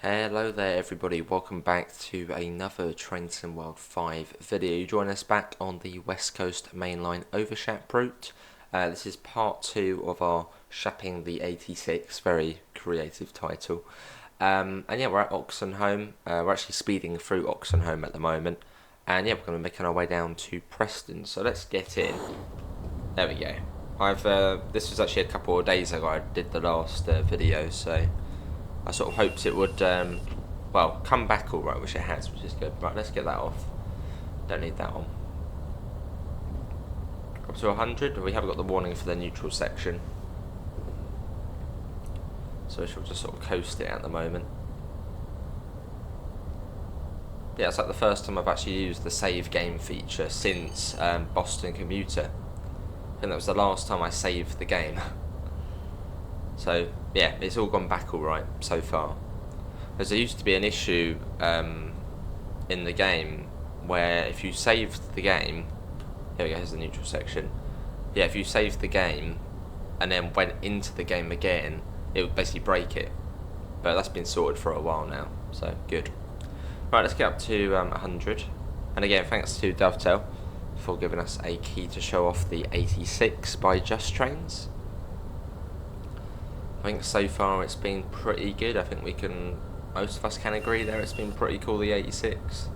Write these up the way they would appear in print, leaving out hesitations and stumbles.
Hello there everybody, welcome back to another Train Sim World 5 video. You join us back on the West Coast mainline over Shap route. This is part 2 of our Shapping the 86, very creative title. And yeah, we're at Oxenholme. We're actually speeding through Oxenholme at the moment. And yeah, we're going to be making our way down to Preston, so let's get in. There we go. This was actually a couple of days ago I did the last video, so I sort of hoped it would, well, come back alright, which it has, which is good. Right, let's get that off. Don't need that on. Up to 100, we haven't got the warning for the neutral section. So we shall just sort of coast it at the moment. Yeah, it's like the first time I've actually used the save game feature since Boston Commuter. I think that was the last time I saved the game. So yeah, it's all gone back alright so far. Because there used to be an issue in the game where if you saved the game, here we go, here's the neutral section. Yeah, if you saved the game and then went into the game again, it would basically break it. But that's been sorted for a while now, so good. Right, let's get up to 100. And again, thanks to Dovetail for giving us a key to show off the 86 by Just Trains. I think so far it's been pretty good. I think most of us can agree there, it's been pretty cool, the 86.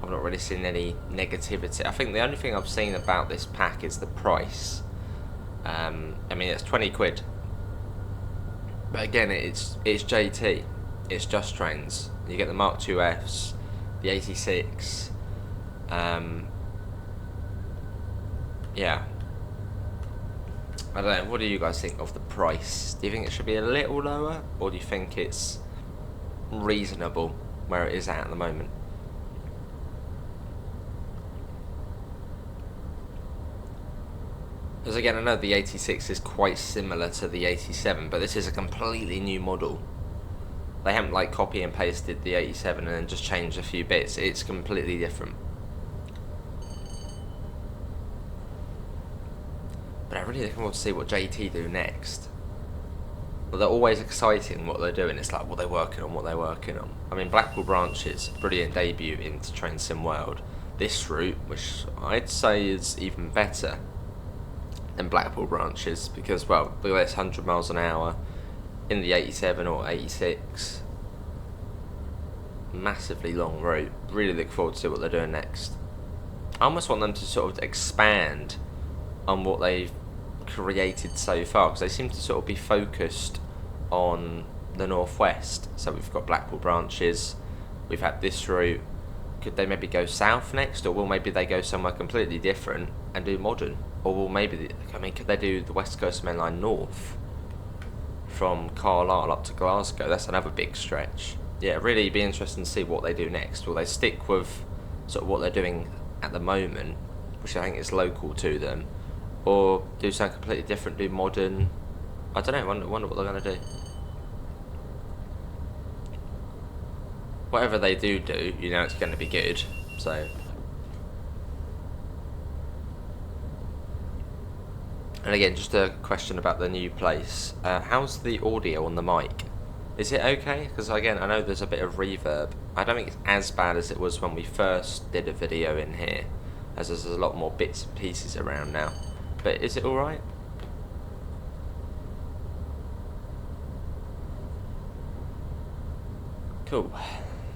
I've not really seen any negativity. I think the only thing I've seen about this pack is the price. I mean, it's 20 quid. But again, it's JT. It's Just Trains. You get the Mark II Fs, the 86. Yeah. I don't know, what do you guys think of the price? Do you think it should be a little lower, or do you think it's reasonable where it is at the moment? Because again, I know the 86 is quite similar to the 87, but this is a completely new model. They haven't like copy and pasted the 87 and then just changed a few bits. It's completely different. But I really looking forward to see what JT do next. Well, they're always exciting what they're doing. It's like what they're working on. I mean, Blackpool Branches, brilliant debut into Train Sim World. This route, which I'd say is even better than Blackpool Branches, because, well, look at this, 100 miles an hour in the 87 or 86. Massively long route. Really look forward to see what they're doing next. I almost want them to sort of expand on what they've created so far, because they seem to sort of be focused on the northwest. So we've got Blackpool Branches, we've had this route. Could they maybe go south next, or will maybe they go somewhere completely different and do modern? Or will maybe, could they do the West Coast Main Line north from Carlisle up to Glasgow? That's another big stretch. Yeah, really be interesting to see what they do next. Will they stick with sort of what they're doing at the moment, which I think is local to them, or do something completely different, do modern? I don't know, wonder what they're going to do. Whatever they do, you know it's going to be good, so. And again, just a question about the new place. How's the audio on the mic? Is it okay? Because again, I know there's a bit of reverb. I don't think it's as bad as it was when we first did a video in here, as there's a lot more bits and pieces around now. But is it alright? Cool.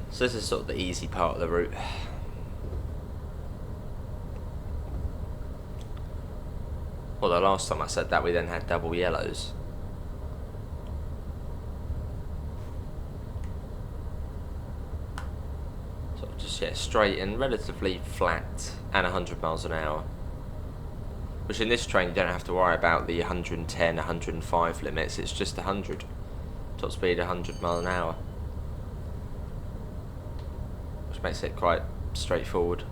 So this is sort of the easy part of the route. Well, the last time I said that, we then had double yellows. Sort of just, yeah, straight and relatively flat, and 100 miles an hour. Which in this train you don't have to worry about the 110, 105 limits, it's just 100. Top speed 100 miles an hour. Which makes it quite straightforward.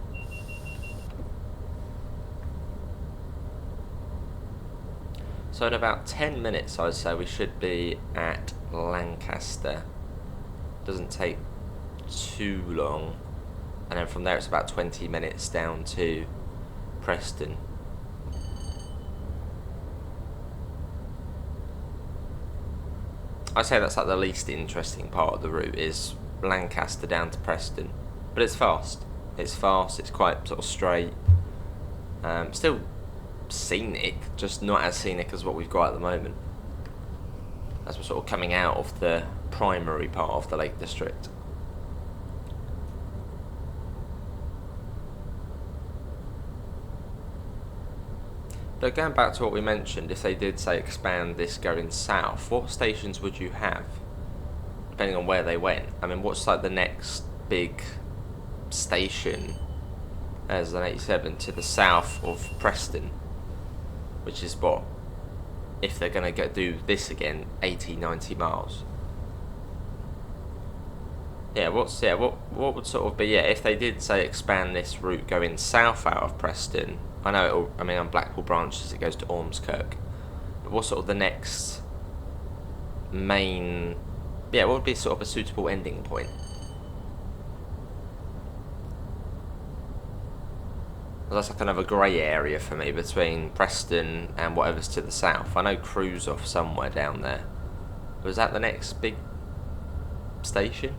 So in about 10 minutes I'd say we should be at Lancaster. Doesn't take too long. And then from there it's about 20 minutes down to Preston. I'd say that's like the least interesting part of the route is Lancaster down to Preston, but it's fast. It's fast. It's quite sort of straight. Still scenic, just not as scenic as what we've got at the moment. As we're sort of coming out of the primary part of the Lake District. But going back to what we mentioned, if they did say expand this going south, what stations would you have? Depending on where they went. I mean, what's like the next big station as an 87 to the south of Preston? Which is what, if they're going to do this again, 80, 90 miles. Yeah, what would sort of be, yeah, if they did say expand this route going south out of Preston, I know I mean on Blackpool branches it goes to Ormskirk, but what's sort of the next main, yeah, what would be sort of a suitable ending point? Well, that's like kind of a grey area for me between Preston and whatever's to the south. I know Crew's off somewhere down there. Was that the next big station?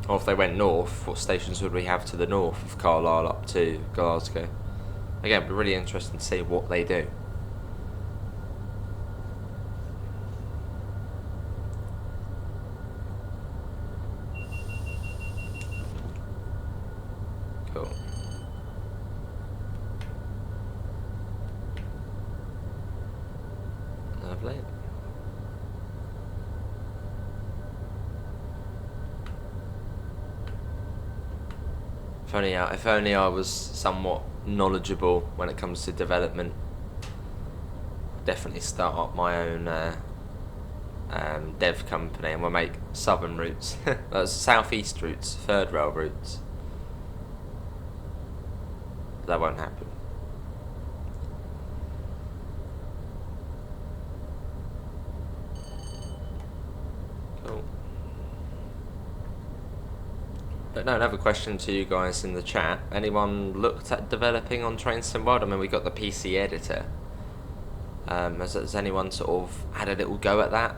Or if they went north, what stations would we have to the north of Carlisle up to Glasgow? Again, it'd be really interesting to see what they do. Cool. Lovely. If only I was somewhat knowledgeable when it comes to development. I'd definitely start up my own dev company, and we'll make southern routes, southeast routes, third rail routes. That won't happen. Cool. But no, another question to you guys in the chat. Anyone looked at developing on Train Sim World? I mean, we got the PC editor. Has anyone sort of had a little go at that?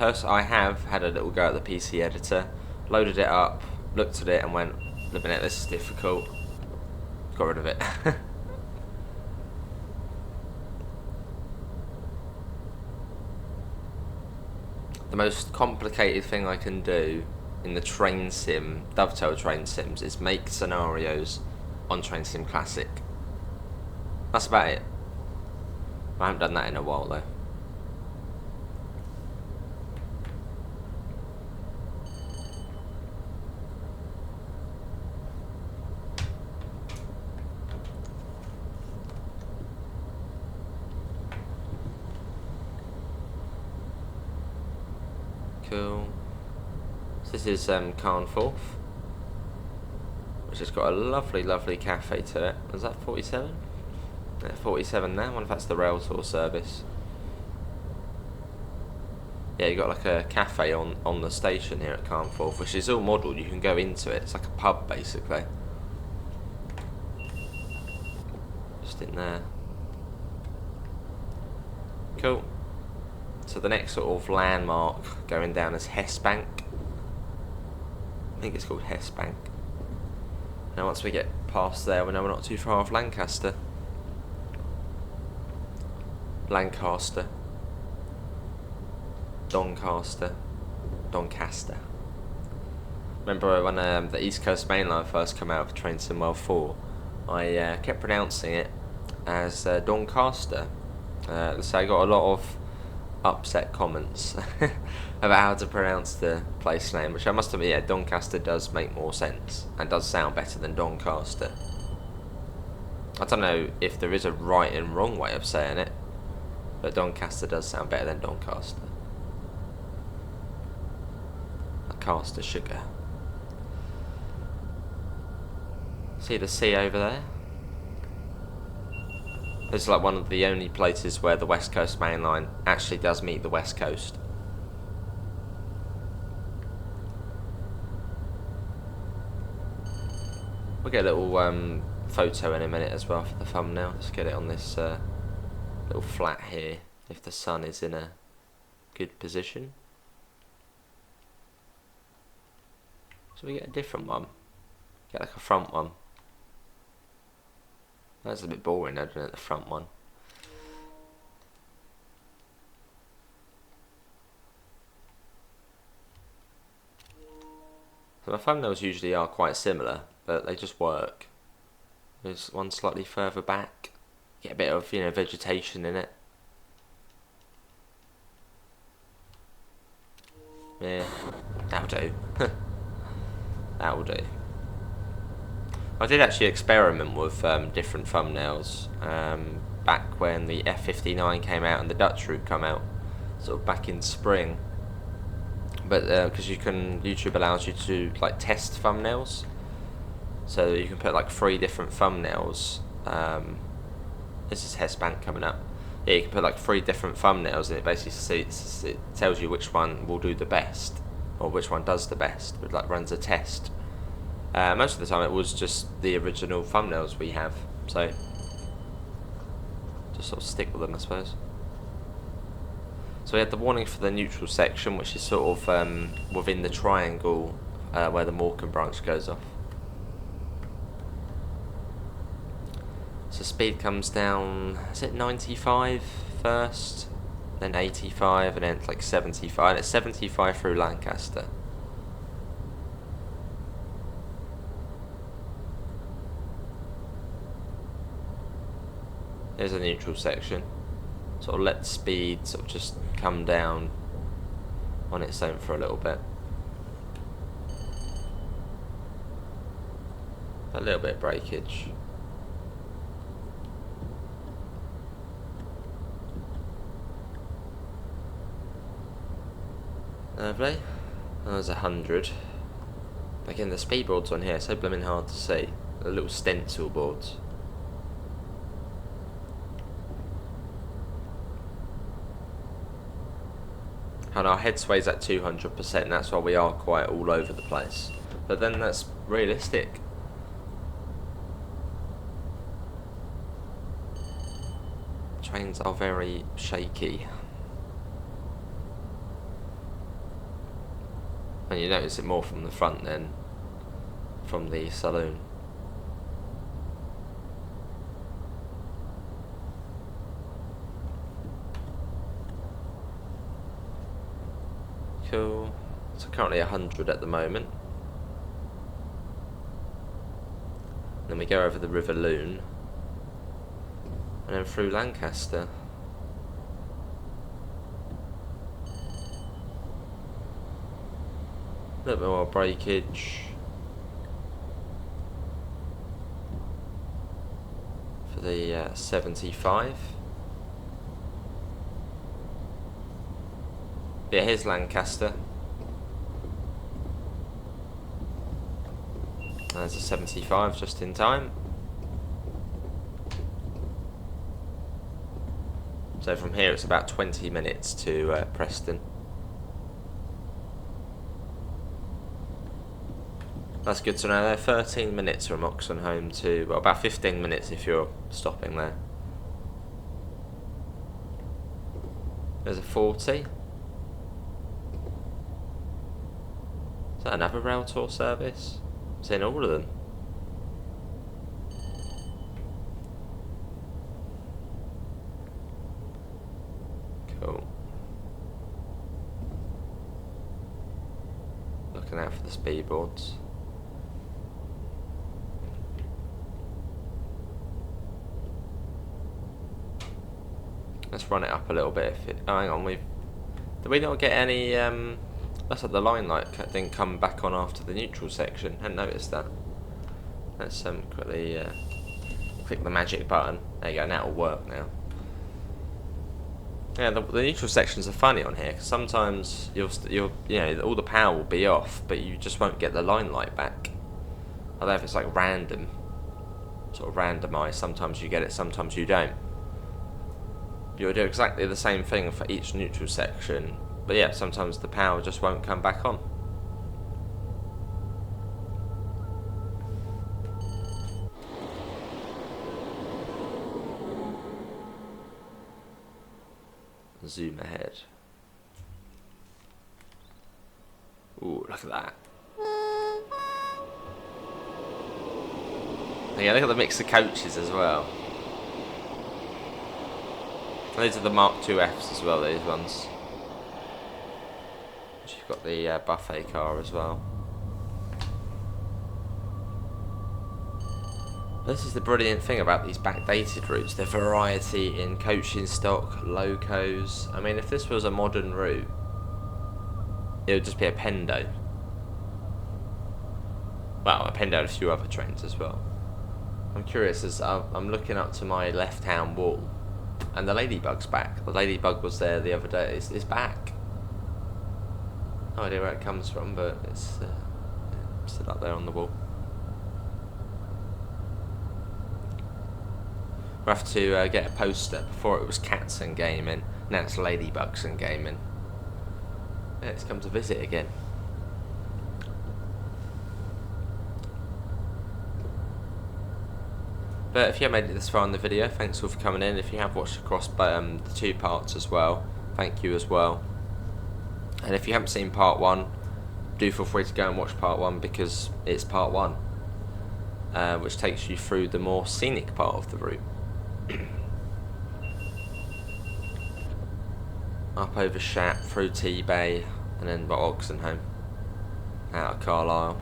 I have had a little go at the PC editor. Loaded it up, looked at it and went, "Look at it, this is difficult." Got rid of it. The most complicated thing I can do in the train sim, Dovetail train sims, is make scenarios on Train Sim Classic. That's about it. I haven't done that in a while though. Cool. So this is Carnforth, which has got a lovely cafe to it. Is that 47? Yeah, 47 there. I wonder if that's the rail tour service. Yeah, you got like a cafe on the station here at Carnforth, which is all modelled. You can go into it. It's like a pub basically. Just in there. Cool. So the next sort of landmark going down is Hessbank. I think it's called Hessbank. Now once we get past there, we know we're not too far off Lancaster. Lancaster. Doncaster. Remember when the East Coast Main Line first came out for Train Sim World 4, I kept pronouncing it as Doncaster. So I got a lot of upset comments about how to pronounce the place name, which I must admit, yeah, Doncaster does make more sense and does sound better than Doncaster. I don't know if there is a right and wrong way of saying it, but Doncaster does sound better than Doncaster. A caster sugar. See the sea over there? It's like one of the only places where the West Coast Main Line actually does meet the West Coast. We'll get a little photo in a minute as well for the thumbnail. Let's get it on this little flat here, if the sun is in a good position. So we get a different one. Get like a front one. That's a bit boring, isn't it, the front one? So my thumbnails usually are quite similar, but they just work. There's one slightly further back. Get a bit of, you know, vegetation in it. Yeah, that'll do. That'll do. I did actually experiment with different thumbnails back when the F59 came out and the Dutch route come out, sort of back in spring. But because YouTube allows you to like test thumbnails, so you can put like 3 different thumbnails. This is Hesbank coming up. Yeah, you can put like 3 different thumbnails, and it basically it tells you which one will do the best, or which one does the best. It like runs a test. Most of the time, it was just the original thumbnails we have, so just sort of stick with them, I suppose. So we had the warning for the neutral section, which is sort of within the triangle where the Morecambe branch goes off. So speed comes down, is it 95 first, then 85, and then like 75, and it's 75 through Lancaster. There's a neutral section. Sort of let speed sort of just come down on its own for a little bit. A little bit of breakage. Lovely. Oh, there's 100. Again, the speed boards on here are so blooming hard to see. The little stencil boards. And our head sway's at 200%, that's why we are quite all over the place. But then that's realistic. Trains are very shaky. And you notice it more from the front than from the saloon. Cool. So currently 100 at the moment. Then we go over the River Loon, and then through Lancaster. A little bit more breakage for the 75. Yeah, here's Lancaster. There's a 75 just in time. So from here it's about 20 minutes to Preston. That's good to know. They're 13 minutes from Oxenholme to, well, about 15 minutes if you're stopping there. There's a 40. Is that another rail tour service? It's in all of them. Cool. Looking out for the speed boards. Let's run it up a little bit. If it, oh, hang on, did we not get any? That's like the line light didn't come back on after the neutral section. Hadn't noticed that. Let's quickly click the magic button. There you go. Now it'll work now. Yeah, the neutral sections are funny on here, 'cause sometimes you know, all the power will be off, but you just won't get the line light back. I don't know if it's like random, sort of randomised. Sometimes you get it, sometimes you don't. You'll do exactly the same thing for each neutral section, but yeah, sometimes the power just won't come back on. Zoom ahead. Ooh, look at that. Yeah, look at the mix of coaches as well. These are the Mark II Fs as well, these ones. You've got the buffet car as well. This is the brilliant thing about these backdated routes, the variety in coaching stock, locos. I mean, if this was a modern route, it would just be a Pendo. Well, a Pendo and a few other trains as well. I'm curious, as I'm looking up to my left-hand wall, and the Ladybug's back. The Ladybug was there the other day. It's back. No idea where it comes from, but it's still up there on the wall. We'll have to get a poster. Before it was Cats and Gaming, now it's Ladybugs and Gaming. Yeah, it's come to visit again. But if you haven't made it this far in the video, thanks all for coming in. If you have watched across the 2 parts as well, thank you as well. And if you haven't seen part 1, do feel free to go and watch part 1, because it's part 1, which takes you through the more scenic part of the route. Up over Shap, through T-Bay, and then by Oxenholme, out of Carlisle.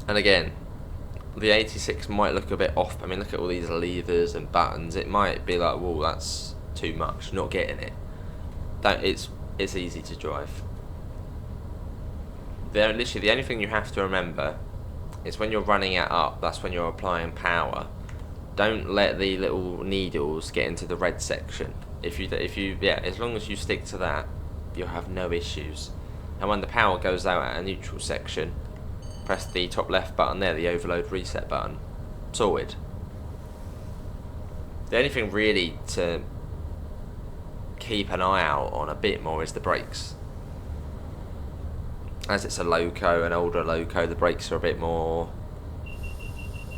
And again, the 86 might look a bit off. I mean, look at all these levers and buttons. It might be like, whoa, that's too much, not getting it. It's easy to drive. Literally, the only thing you have to remember is when you're running it up, that's when you're applying power. Don't let the little needles get into the red section. If you, as long as you stick to that, you'll have no issues. And when the power goes out at a neutral section, press the top left button there, the overload reset button. Sorted. The only thing really to keep an eye out on a bit more is the brakes. As it's a Loco, an older Loco, the brakes are a bit more...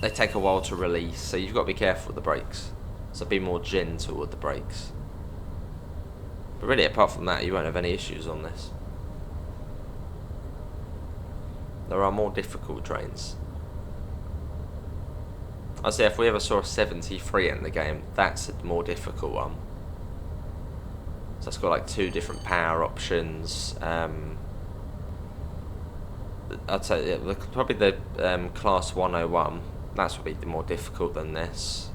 They take a while to release, so you've got to be careful with the brakes. So be more gentle with the brakes. But really, apart from that, you won't have any issues on this. There are more difficult trains. I'd say if we ever saw a 73 in the game, that's a more difficult one. So it's got like 2 different power options. I'd say probably the class 101. That's probably more difficult than this.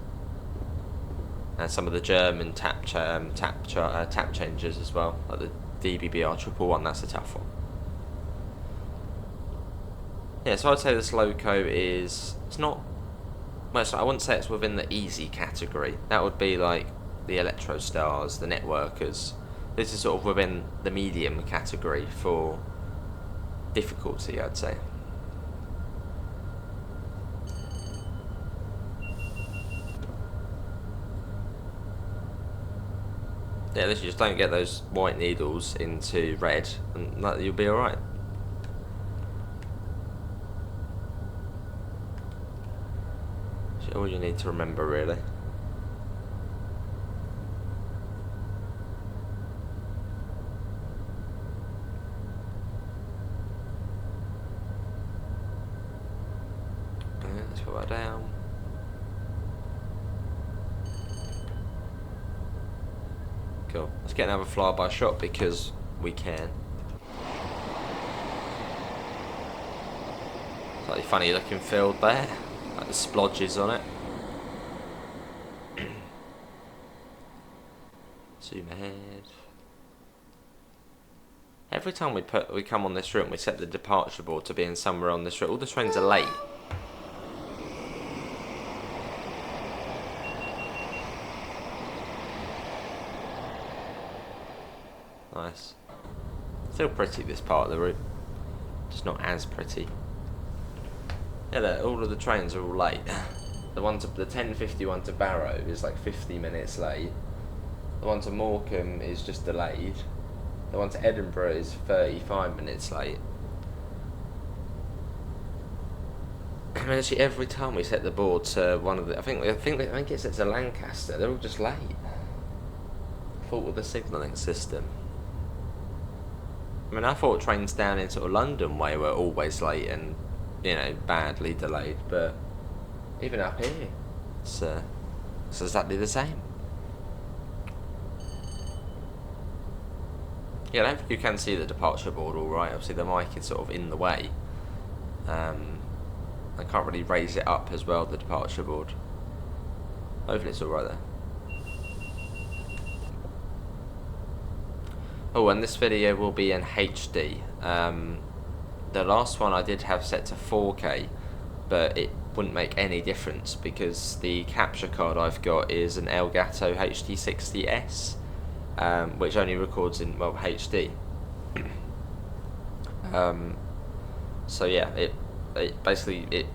And some of the German tap changes as well, like the DBBR 111. That's a tough one. Yeah, so I'd say this Loco it's not, well, I wouldn't say it's within the easy category. That would be like the Electro Stars, the Networkers. This is sort of within the medium category for difficulty, I'd say. Yeah, literally just don't get those white needles into red, and you'll be alright. All you need to remember, really. Let's put that down. Cool. Let's get another flyby shot because we can. Slightly funny looking field there. Like the splodges on it. Zoom ahead. Every time we come on this route and we set the departure board to being somewhere on this route, all the trains are late. Nice. Still pretty, this part of the route. Just not as pretty. Yeah, all of the trains are all late. The 10:51 to Barrow is like 50 minutes late. The one to Morecambe is just delayed. The one to Edinburgh is 35 minutes late. I mean, actually, every time we set the board to one of the, I think it's set to Lancaster. They're all just late. Fault with the signalling system. I mean, I thought trains down in sort of London way were always late and, you know, badly delayed, but even up here, it's exactly the same. Yeah, I don't think you can see the departure board all right. Obviously, the mic is sort of in the way. I can't really raise it up as well, the departure board. Hopefully it's all right there. Oh, and this video will be in HD. The last one I did have set to 4K, but it wouldn't make any difference because the capture card I've got is an Elgato HD60S, which only records in, well, HD. So yeah, it basically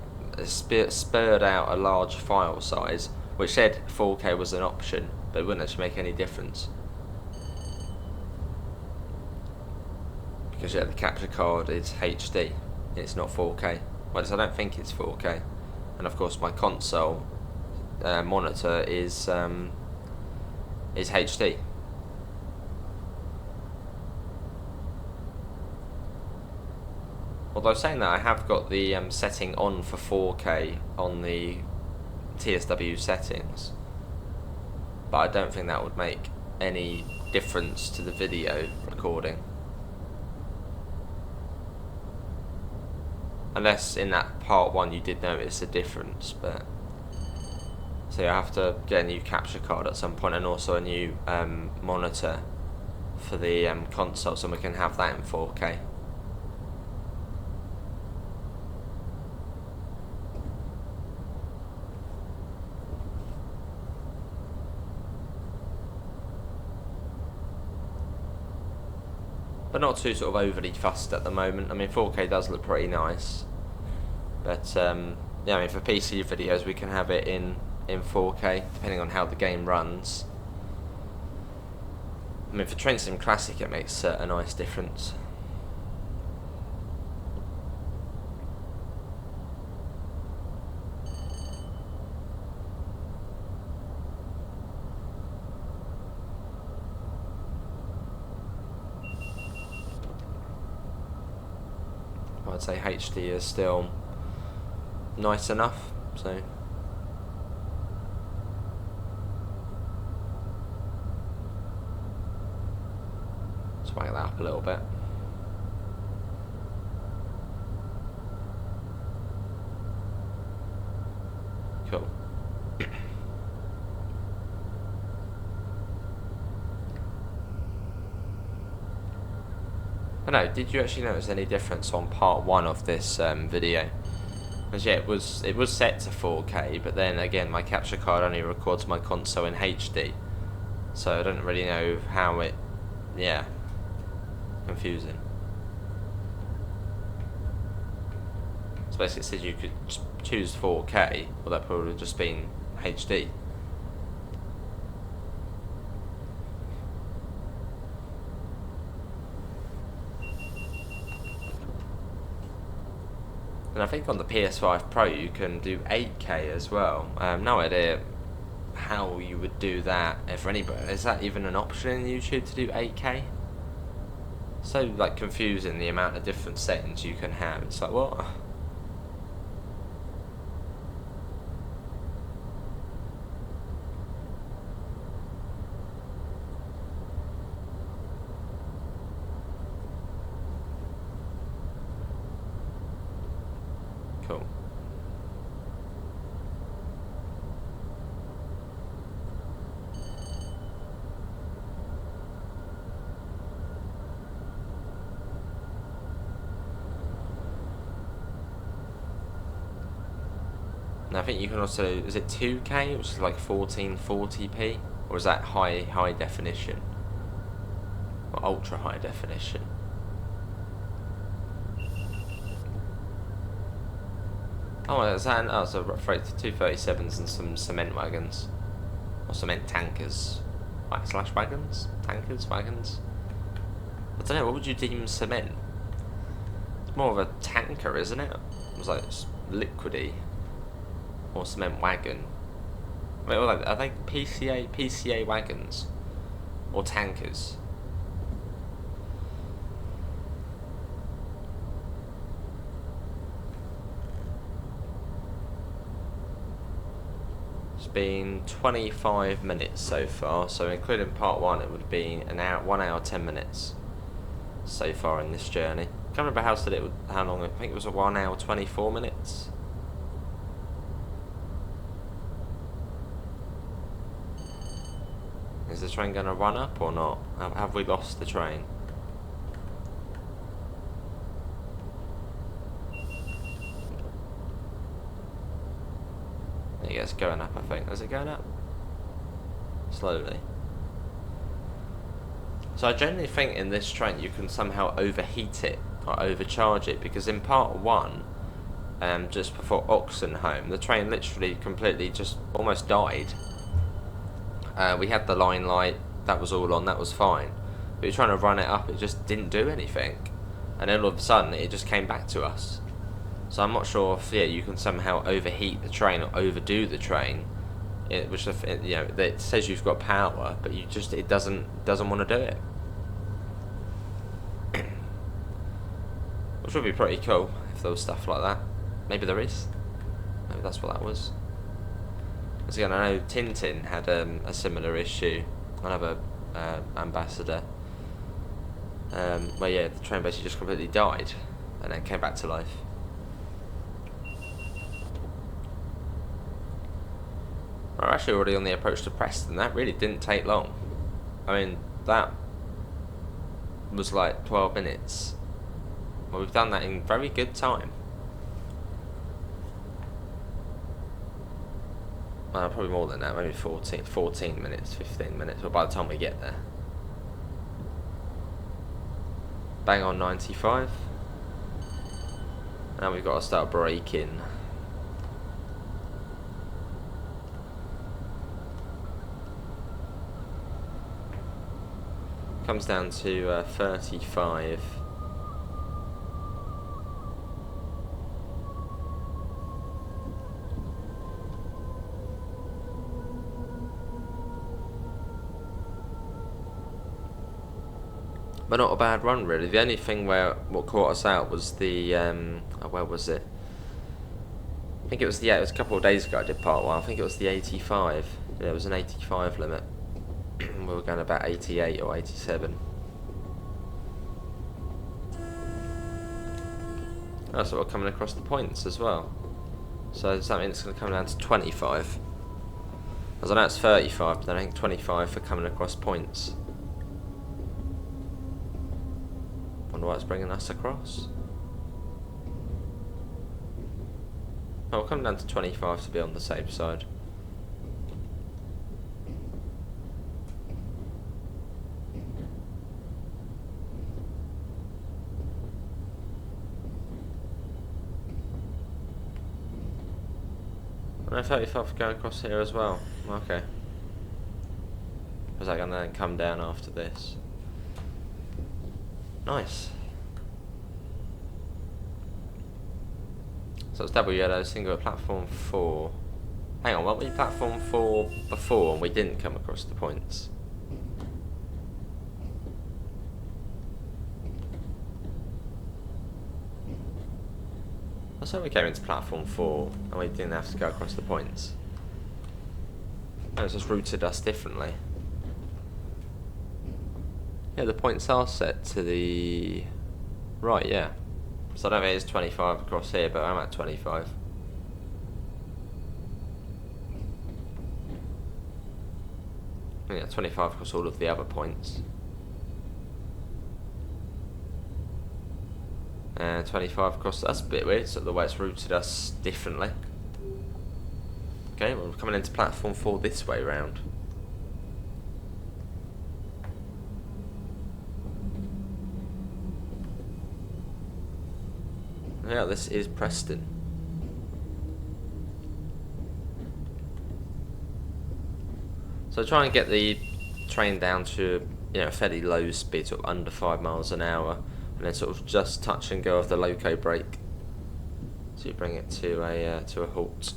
spurred out a large file size, which said 4K was an option, but it wouldn't actually make any difference. Because yeah, the capture card is HD, it's not 4K. Well, I don't think it's 4K. And of course my console monitor is HD. Although saying that, I have got the setting on for 4K on the TSW settings, but I don't think that would make any difference to the video recording. Unless in that part 1 you did notice a difference, but... So I have to get a new capture card at some point and also a new monitor for the console so we can have that in 4K. But not too sort of overly fussed at the moment. I mean, 4K does look pretty nice, but yeah, I mean, for PC videos we can have it in 4K depending on how the game runs. I mean, for Train Sim Classic it makes a nice difference. I'd say HD is still nice enough, so swag that up a little bit. Cool. I know, did you actually notice any difference on part 1 of this video? Because yeah, it was set to 4K, but then again my capture card only records my console in HD, so I don't really know how it, yeah, confusing. So basically it said you could choose 4K, well that probably would have just been HD. And I think on the PS5 Pro you can do 8K as well. No idea how you would do that for anybody. Is that even an option in YouTube to do 8K? So like confusing, the amount of different settings you can have. It's like, what? Cool. And I think you can also, is it 2K, which is like 1440p, or is that high definition, or ultra high definition? Oh, is that an, oh, so freight 237s and some cement wagons, or cement tankers, slash wagons, tankers, wagons. I don't know. What would you deem cement? It's more of a tanker, isn't it? It was like liquidy or cement wagon. Wait, are they PCA wagons or tankers? It's been 25 minutes so far, so including part 1 it would be an hour, 1 hour 10 minutes so far in this journey. I can't remember how long, I think it was a 1 hour 24 minutes. Is the train going to run up or not? Have we lost the train? There you go, it's going up, I think. Is it going up? Slowly. So I generally think in this train you can somehow overheat it or overcharge it, because in part 1, just before Oxenholme, the train literally completely just almost died. We had the line light, that was all on, that was fine. But you're trying to run it up, it just didn't do anything. And then all of a sudden it just came back to us. So I'm not sure if you can somehow overheat the train or overdo the train. Which it says you've got power, but it doesn't want to do it. Which would be pretty cool if there was stuff like that. Maybe there is. Maybe that's what that was. Because again, I know Tintin had a similar issue. Another ambassador. Where the train basically just completely died and then came back to life. We're actually already on the approach to Preston. That really didn't take long. I mean, that was like 12 minutes. Well, we've done that in very good time. Well, probably more than that, maybe 14 minutes, 15 minutes, but by the time we get there. Bang on 95. Now we've got to start braking. Comes down to 35. But not a bad run really. The only thing what caught us out was the where was it? I think it was it was a couple of days ago I did part 1. I think it was the 85. Yeah, it was an 85 limit. We were going about 88 or 87. Oh, so we're coming across the points as well. So does that mean it's going to come down to 25? As I know it's 35, but I think 25 for coming across points. Wonder why it's bringing us across. Oh, we'll come down to 25 to be on the safe side. No, 35 going across here as well. Okay. Is that going to then come down after this? Nice. So it's double yellow, single at platform 4. Hang on, weren't we platform 4 before and we didn't come across the points? I saw we came into platform 4 and we didn't have to go across the points. No, it's just routed us differently. Yeah, the points are set to the right, yeah. So I don't think it's 25 across here, but I'm at 25. Yeah, 25 across all of the other points. And 25 across, that's a bit weird, so the way it's routed us differently. Okay, well, we're coming into platform 4 this way round. Yeah, this is Preston. So try and get the train down to a fairly low speed, sort of under 5 miles an hour, and then sort of just touch and go of the Loco brake. to bring it to a halt.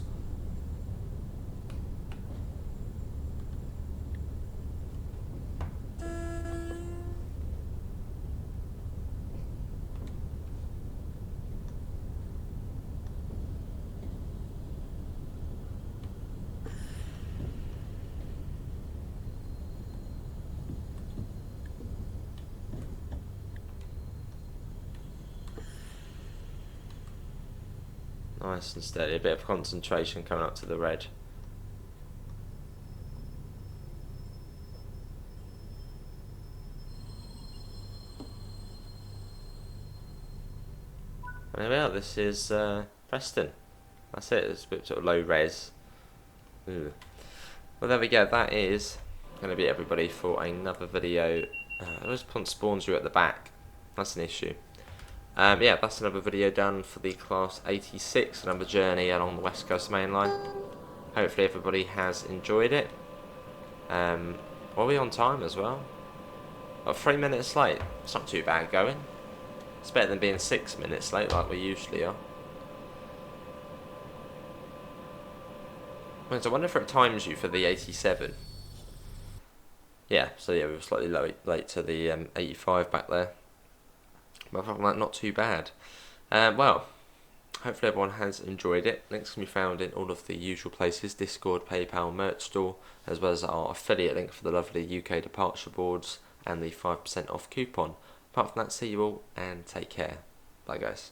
Nice and steady, a bit of concentration coming up to the red. And there we are, this is Preston. That's it, it's a bit sort of low res. Ooh. Well, there we go, that is going to be everybody for another video. I always put spawns you at the back, that's an issue. Yeah, that's another video done for the Class 86, another journey along the West Coast Main Line. Hopefully everybody has enjoyed it. Are we on time as well? Oh, 3 minutes late, it's not too bad going. It's better than being 6 minutes late like we usually are. So I wonder if it times you for the 87. Yeah, so yeah, we were slightly late to the 85 back there. But apart from that, not too bad. Well, hopefully everyone has enjoyed it. Links can be found in all of the usual places: Discord, PayPal, merch store, as well as our affiliate link for the lovely UK departure boards and the 5% off coupon. Apart from that, see you all and take care. Bye guys.